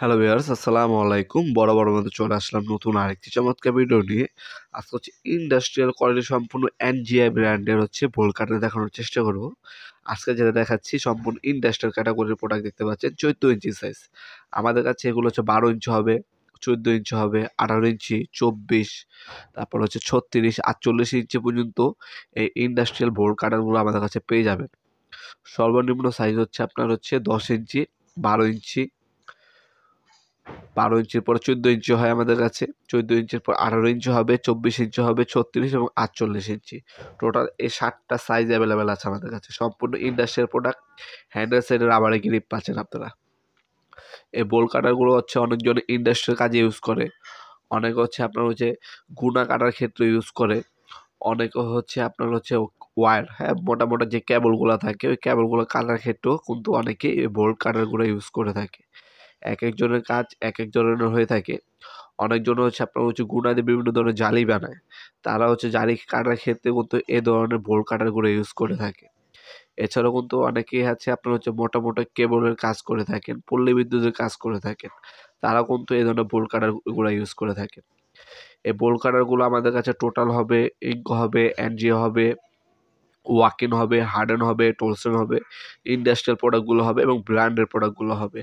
Hello viewers, আসসালামু আলাইকুম। বরাবরের মতো চলে আসলাম নতুন আরেকটি চমৎকার ভিডিও নিয়ে। আজকে ইন্ডাস্ট্রিয়াল কোয়ালিটি সম্পূর্ণ এনজিআই ব্র্যান্ডের ভোল্ট কাটার দেখানোর চেষ্টা করব। আজকে যেটা দেখাচ্ছি সম্পূর্ণ ইন্ডাস্ট্রিয়াল ক্যাটাগরির প্রোডাক্ট দেখতে পাচ্ছেন 14 ইঞ্চি সাইজ। আমাদের কাছে এগুলো 12 ইঞ্চি হবে, 14 ইঞ্চি হবে, 18 ইঞ্চি, 24, তারপর 36, 48 ইঞ্চি পর্যন্ত এই ইন্ডাস্ট্রিয়াল ভোল্ট কাটারগুলো আমাদের কাছে পেয়ে যাবেন। সর্বনিম্ন সাইজ আপনার 10 ইঞ্চি, 12 ইঞ্চি, 12 ইঞ্চির পরে 14 ইঞ্চি হয় আমাদের কাছে। 14 ইঞ্চির পর 18 ইঞ্চি হবে, 24 ইঞ্চি হবে, 36 এবং 48 ইঞ্চি। টোটাল এই 7টা সাইজ অ্যাভেলেবেল আছে আমাদের কাছে। সম্পূর্ণ ইন্ডাস্ট্রিয়াল প্রোডাক্ট। হ্যান্ডেল সাইডে রাবারের গ্রিপ পাচ্ছেন আপনারা। এই বোল কাটারগুলো অনেকজন ইন্ডাস্ট্রিয়াল কাজে ইউজ করে। অনেকে আপনার গুনা কাটার ক্ষেত্রে ইউজ করে। অনেকে আপনার ওয়্যার, হ্যাঁ, মোটা, মোটা যে কেবলগুলা থাকে ওই কেবলগুলো কাটার ক্ষেত্রেও কিন্তু অনেকে এই বোল্ট কাটারগুলো ইউজ করে থাকে। একেকজনের কাজ একেক ধরনের হয়ে থাকে। অনেকজন আপনার গুনা দিয়ে বিভিন্ন ধরনের জালি বানায়। তারা জালি কাটার ক্ষেত্রে কিন্তু এ ধরনের বোল্ট কাটারগুলো ইউজ করে থাকে। এছাড়াও কিন্তু অনেকেই আপনার মোটা, মোটা কেবলের কাজ করে থাকেন, পল্লী বিদ্যুতের কাজ করে থাকেন। তারাও কিন্তু এই ধরনের বোল্ট কাটারগুলো ইউজ করে থাকেন। এই বোল্ট কাটারগুলো আমাদের কাছে টোটাল হবে, ইঙ্ক হবে, এনজিও হবে, ওয়াকিন হবে, হার্ডেন হবে, টোলসন হবে, ইন্ডাস্ট্রিয়াল প্রোডাক্টগুলো হবে এবং ব্র্যান্ডের প্রোডাক্টগুলো হবে।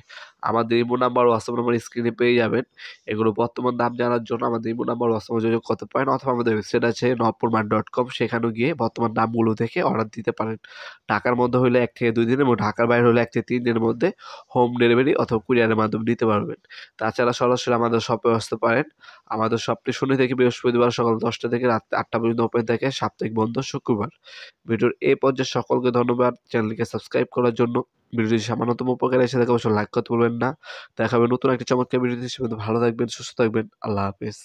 আমাদের ইমো নাম্বার, হোয়াটসঅ্যাপ নাম্বার স্ক্রিনে পেয়ে যাবেন। এগুলো বর্তমান দাম জানার জন্য আমাদের ইমো নাম্বার, হোয়াটসঅ্যাপে যোগাযোগ করতে পারেন, অথবা আমাদের ওয়েবসাইট আছে nopurmart.com, সেখানে গিয়ে বর্তমান দামগুলো দেখে অর্ডার দিতে পারেন। ঢাকার মধ্যে হলে 1 থেকে 2 দিন এবং ঢাকার বাইরে হলে 1 থেকে 3 দিনের মধ্যে হোম ডেলিভারি অথবা কুরিয়ারের মাধ্যমে নিতে পারবেন। তাছাড়া সরাসরি আমাদের শপে আসতে পারেন। আমাদের শপটি শনি থেকে বৃহস্পতিবার সকাল 10টা থেকে রাত 8টা পর্যন্ত ওপেন থাকে, সাপ্তাহিক বন্ধ শুক্রবার। ভিডিওর এই পর্যায়ে সকলকে ধন্যবাদ চ্যানেলকে সাবস্ক্রাইব করার জন্য। ভিডিওটি সামান্যতম উপকারে এসে থাকে অবশ্যই লাইক করতে ভুলবেন না। দেখা হবে নতুন একটি চমৎকার ভিডিওতে। সে পর্যন্ত ভালো থাকবেন, সুস্থ থাকবেন। আল্লাহ হাফেজ।